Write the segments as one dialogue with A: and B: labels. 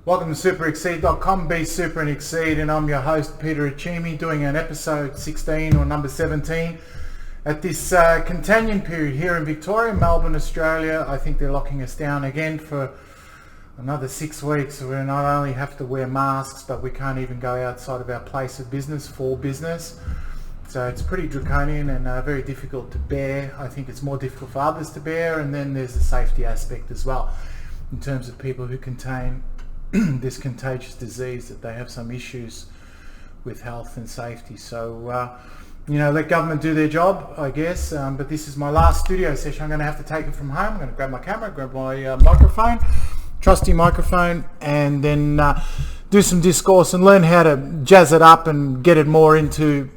A: Welcome to superexceed.com, be super and exceed, and I'm your host Peter Achimi, doing an episode 16 or number 17 at this contagion period here in Victoria, Melbourne, Australia. I think they're locking us down again for another 6 weeks. We not only have to wear masks, but we can't even go outside of our place of business for business. So it's pretty draconian and very difficult to bear. I think it's more difficult for others to bear, and then there's the safety aspect as well in terms of people who contain this contagious disease, that they have some issues with health and safety. So let government do their job, I guess, but this is my last studio session. I'm going to have to take it from home. I'm going to grab my camera, grab my microphone, trusty microphone, and then do some discourse and learn how to jazz it up and get it more into,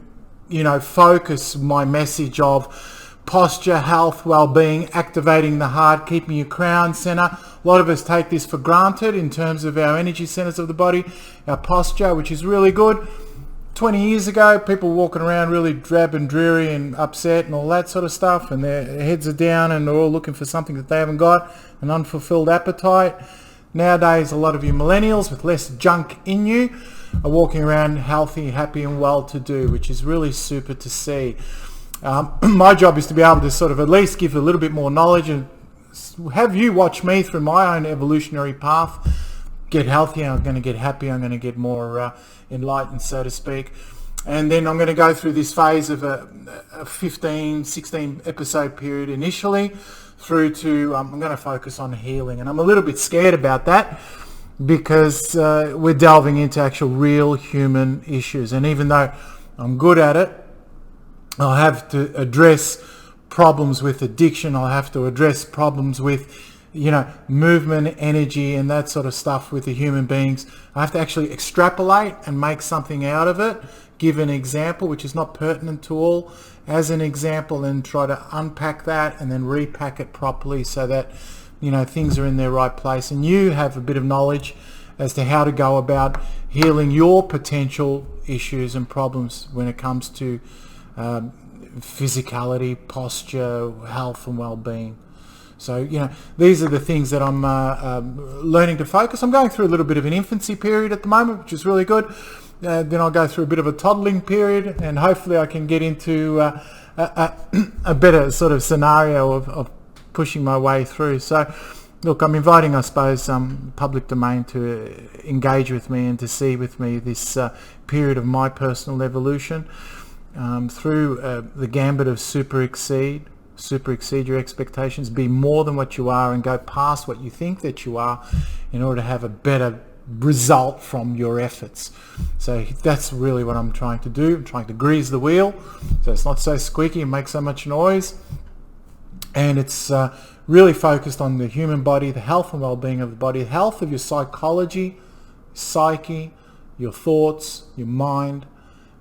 A: focus my message of posture, health, well-being, activating the heart, keeping your crown center. A lot of us take this for granted in terms of our energy centers of the body, our posture, which is really good. 20 years ago, people walking around really drab and dreary and upset and all that sort of stuff, and their heads are down and they're all looking for something that they haven't got, an unfulfilled appetite. Nowadays, a lot of you millennials with less junk in you are walking around healthy, happy and well-to-do, which is really super to see. My job is to be able to sort of at least give a little bit more knowledge and have you watch me through my own evolutionary path, get healthier, I'm going to get happier, I'm going to get more enlightened, so to speak. And then I'm going to go through this phase of a 15, 16 episode period initially through to, I'm going to focus on healing. And I'm a little bit scared about that because we're delving into actual real human issues. And even though I'm good at it, I'll have to address problems with addiction. I'll have to address problems with, movement, energy, and that sort of stuff with the human beings. I have to actually extrapolate and make something out of it, give an example which is not pertinent to all as an example, and try to unpack that and then repack it properly so that, things are in their right place. And you have a bit of knowledge as to how to go about healing your potential issues and problems when it comes to physicality, posture, health and well-being. So, these are the things that I'm learning to focus. I'm going through a little bit of an infancy period at the moment, which is really good. Then I'll go through a bit of a toddling period, and hopefully I can get into a better sort of scenario of pushing my way through. So, look, I'm inviting, I suppose, public domain to engage with me and to see with me this period of my personal evolution. Through the gambit of super exceed your expectations, be more than what you are and go past what you think that you are in order to have a better result from your efforts. So that's really what I'm trying to do. I'm trying to grease the wheel so it's not so squeaky and make so much noise, and it's really focused on the human body, the health and well-being of the body, the health of your psychology, psyche, your thoughts, your mind,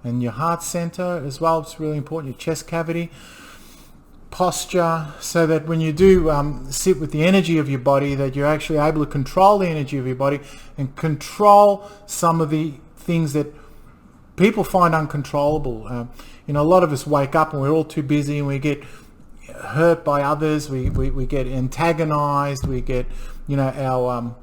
A: and your heart center as well. It's really important, your chest cavity, posture, so that when you do sit with the energy of your body, that you're actually able to control the energy of your body and control some of the things that people find uncontrollable. A lot of us wake up and we're all too busy and we get hurt by others, we get antagonized, we get our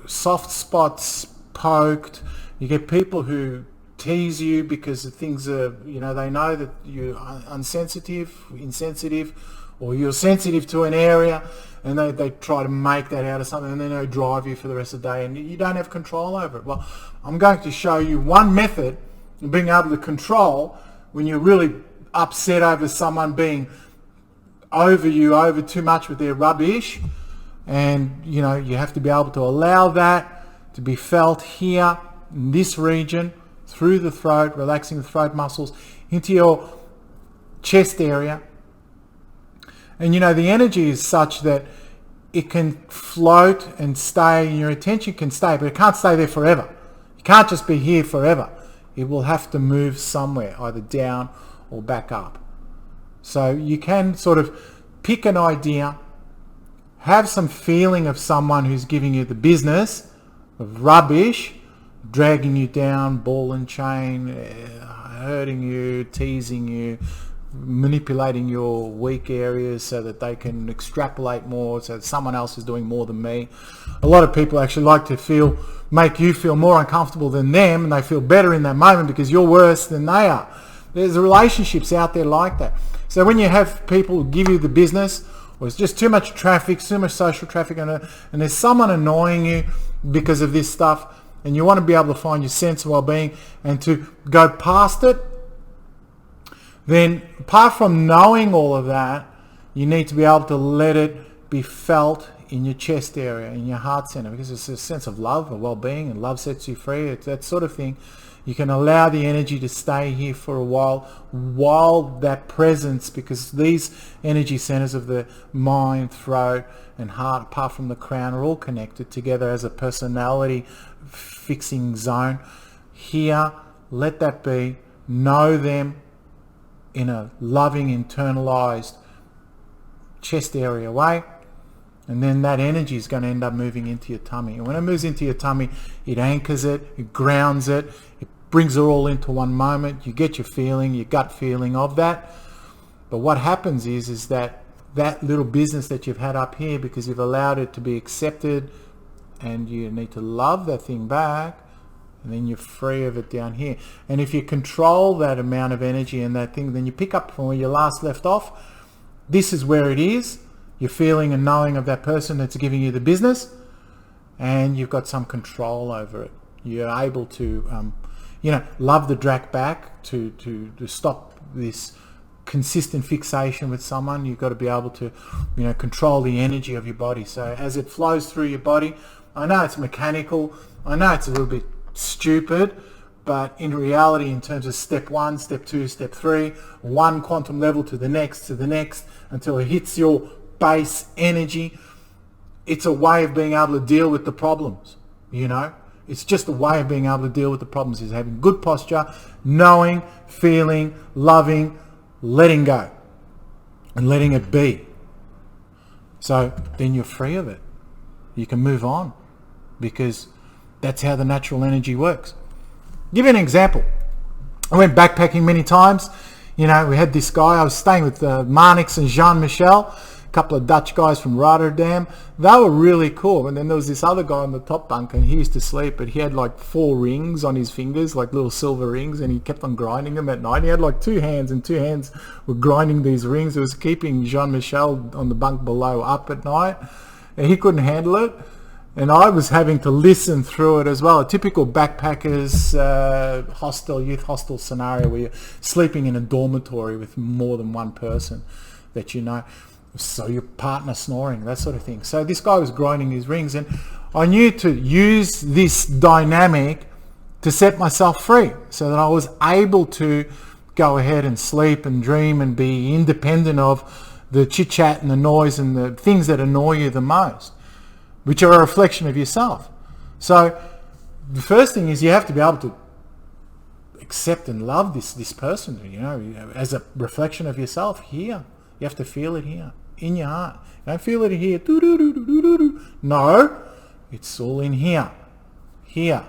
A: soft spots poked. You get people who tease you because the things are, they know that you're insensitive, or you're sensitive to an area, and they try to make that out of something, and then they drive you for the rest of the day, and you don't have control over it. Well, I'm going to show you one method of being able to control when you're really upset over someone being over too much with their rubbish, and you have to be able to allow that to be felt here in this region, through the throat, relaxing the throat muscles into your chest area. And the energy is such that it can float and stay, and your attention can stay, but it can't stay there forever. You can't just be here forever. It will have to move somewhere, either down or back up. So you can sort of pick an idea, have some feeling of someone who's giving you the business of rubbish, dragging you down, ball and chain, hurting you, teasing you, manipulating your weak areas so that they can extrapolate more, so that someone else is doing more than me. A lot of people actually like to make you feel more uncomfortable than them, and they feel better in that moment because you're worse than they are. There's relationships out there like that. So when you have people give you the business, or it's just too much traffic, too much social traffic, and there's someone annoying you because of this stuff, and you want to be able to find your sense of well-being and to go past it, then apart from knowing all of that, you need to be able to let it be felt in your chest area, in your heart center, because it's a sense of love and well-being, and love sets you free. It's that sort of thing. You can allow the energy to stay here for a while that presence, because these energy centers of the mind, throat, and heart, apart from the crown, are all connected together as a personality fixing zone. Here, let that be. Know them in a loving, internalized chest area way, and then that energy is going to end up moving into your tummy. And when it moves into your tummy, it anchors it, it grounds it, it brings it all into one moment. You get your feeling, your gut feeling of that. But what happens is that little business that you've had up here, because you've allowed it to be accepted, and you need to love that thing back, and then you're free of it down here. And if you control that amount of energy and that thing, then you pick up from where you last left off. This is where it is. You're feeling and knowing of that person that's giving you the business, and you've got some control over it. You're able to, love the drac back, to stop this consistent fixation with someone. You've got to be able to, control the energy of your body. So as it flows through your body, I know it's mechanical. I know it's a little bit stupid, but in reality, in terms of step 1, step 2, step 3, one quantum level to the next, until it hits your base energy, it's a way of being able to deal with the problems. It's just a way of being able to deal with the problems, is having good posture, knowing, feeling, loving, letting go, and letting it be. So then you're free of it. You can move on, because that's how the natural energy works. Give you an example. I went backpacking many times. We had this guy. I was staying with Marnix and Jean-Michel, a couple of Dutch guys from Rotterdam. They were really cool. And then there was this other guy on the top bunk, and he used to sleep, but he had like 4 rings on his fingers, like little silver rings, and he kept on grinding them at night. He had like 2 hands, and 2 hands were grinding these rings. It was keeping Jean-Michel on the bunk below up at night, and he couldn't handle it. And I was having to listen through it as well. A typical backpackers youth hostel scenario, where you're sleeping in a dormitory with more than one person that so your partner snoring, that sort of thing. So this guy was grinding his rings, and I knew to use this dynamic to set myself free, so that I was able to go ahead and sleep and dream and be independent of the chit chat and the noise and the things that annoy you the most, which are a reflection of yourself. So the first thing is you have to be able to accept and love this person, as a reflection of yourself here. You have to feel it here, in your heart. You don't feel it here. No, it's all in here. Here.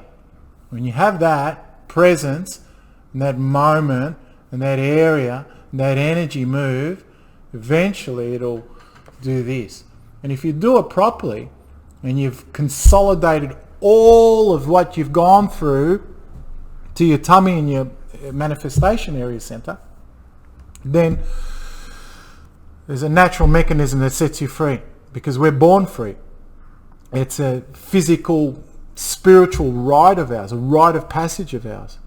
A: When you have that presence, and that moment, and that area, and that energy move, eventually it'll do this. And if you do it properly, and you've consolidated all of what you've gone through to your tummy and your manifestation area center, then there's a natural mechanism that sets you free, because we're born free. It's a physical, spiritual rite of ours, a rite of passage of ours.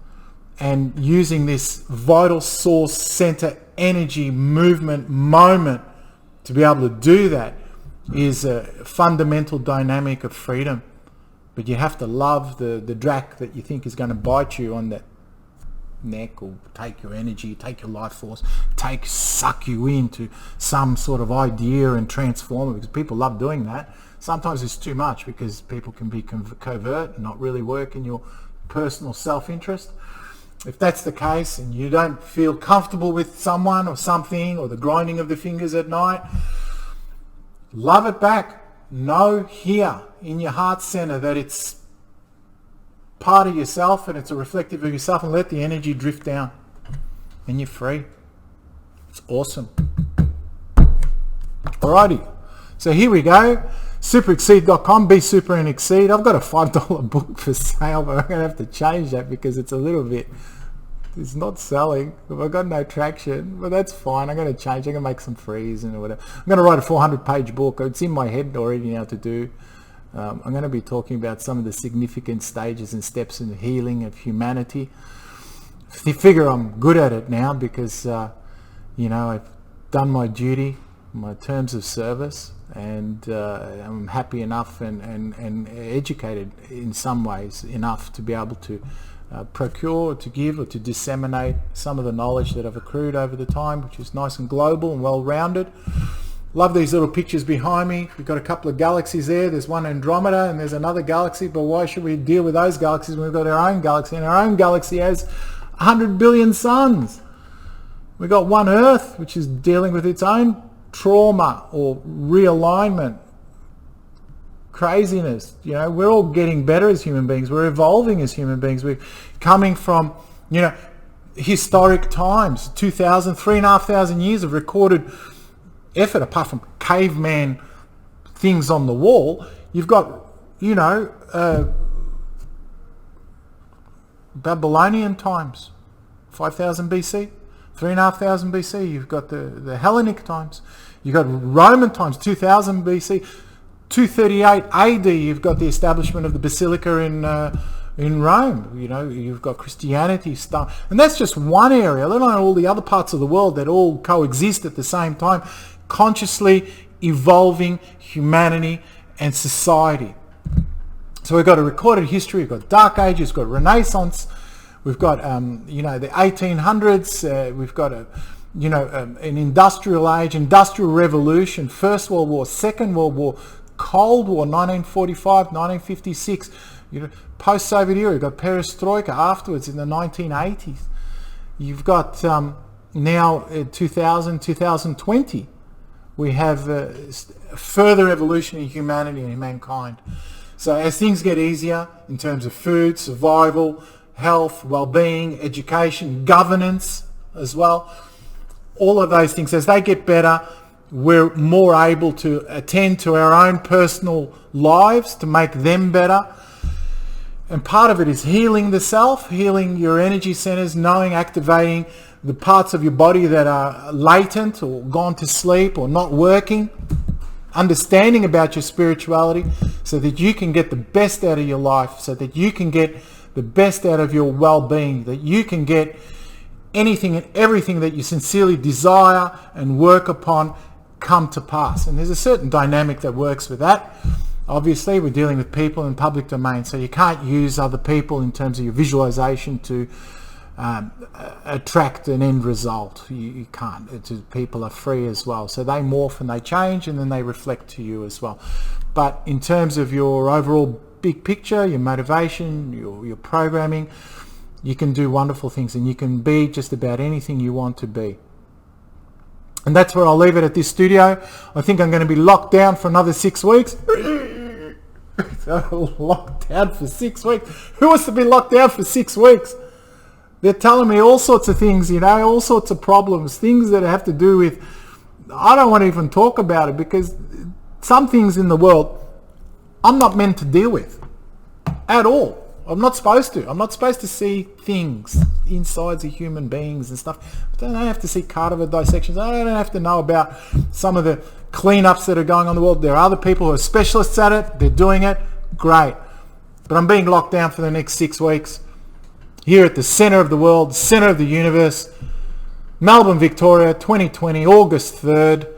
A: And using this vital source center energy movement moment to be able to do that is a fundamental dynamic of freedom. But you have to love the drac that you think is going to bite you on that neck, or take your energy, take your life force, suck you into some sort of idea and transform it, because people love doing that. Sometimes it's too much, because people can be covert and not really work in your personal self-interest. If that's the case, and you don't feel comfortable with someone or something, or the grinding of the fingers at night, love it back. Know here in your heart center that it's part of yourself, and it's a reflective of yourself, and let the energy drift down, and you're free. It's awesome. Alrighty, so here we go. superexceed.com, be super and exceed. I've got a $5 book for sale, but I'm going to have to change that because it's a little bit, it's not selling. I've got no traction, but that's fine. I'm going to change. I'm going to make some frees and whatever. I'm going to write a 400-page book. It's in my head already now to do. I'm going to be talking about some of the significant stages and steps in the healing of humanity. I figure I'm good at it now because, I've done my duty, my terms of service, and I'm happy enough and educated in some ways enough to be able to procure, or to give, or to disseminate some of the knowledge that I've accrued over the time, which is nice and global and well-rounded. Love these little pictures behind me. We've got a couple of galaxies there. There's one Andromeda and there's another galaxy, but why should we deal with those galaxies when we've got our own galaxy? And our own galaxy has 100 billion suns. We've got one Earth, which is dealing with its own trauma or realignment, craziness. We're all getting better as human beings. We're evolving as human beings. We're coming from, historic times, 3,500 years of recorded effort, apart from caveman things on the wall. You've got, Babylonian times, 5,000 BC, 3,500 BC. You've got the Hellenic times. You've got Roman times, 2000 BC. 238 AD, you've got the establishment of the Basilica in Rome. You've got Christianity stuff. And that's just one area, let alone all the other parts of the world that all coexist at the same time, consciously evolving humanity and society. So we've got a recorded history, we've got Dark Ages, we've got Renaissance, we've got the 1800s, we've got an industrial age, industrial revolution, First World War, Second World War, Cold War, 1945, 1956, post-Soviet era, you've got perestroika afterwards in the 1980s. You've got now 2020, we have further evolution in humanity and in mankind. So as things get easier in terms of food, survival, health, well-being, education, governance as well, all of those things, as they get better, we're more able to attend to our own personal lives to make them better. And part of it is healing the self, healing your energy centers, knowing, activating the parts of your body that are latent or gone to sleep or not working, understanding about your spirituality so that you can get the best out of your life, so that you can get the best out of your well-being, that you can get anything and everything that you sincerely desire and work upon come to pass. And there's a certain dynamic that works with that. Obviously, we're dealing with people in public domain, so you can't use other people in terms of your visualization to attract an end result. You can't. People are free as well, so they morph and they change, and then they reflect to you as well. But in terms of your overall big picture, your motivation, your programming, you can do wonderful things, and you can be just about anything you want to be. And that's where I'll leave it at this studio. I think I'm going to be locked down for another 6 weeks. Locked down for 6 weeks? Who wants to be locked down for 6 weeks? They're telling me all sorts of things, all sorts of problems, things that have to do with, I don't want to even talk about it, because some things in the world I'm not meant to deal with at all. I'm not supposed to. I'm not supposed to see things, insides of human beings and stuff. I don't have to see cadaver dissections. I don't have to know about some of the cleanups that are going on in the world. There are other people who are specialists at it. They're doing it. Great. But I'm being locked down for the next 6 weeks here at the centre of the world, the centre of the universe, Melbourne, Victoria, 2020, August 3rd.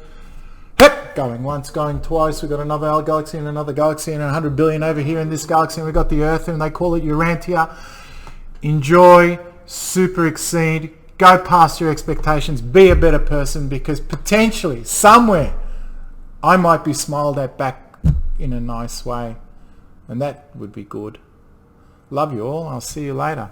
A: Hep, going once, going twice. We've got another galaxy and another galaxy and 100 billion over here in this galaxy. And we've got the Earth, and they call it Urantia. Enjoy, super exceed, go past your expectations, be a better person, because potentially, somewhere, I might be smiled at back in a nice way. And that would be good. Love you all. I'll see you later.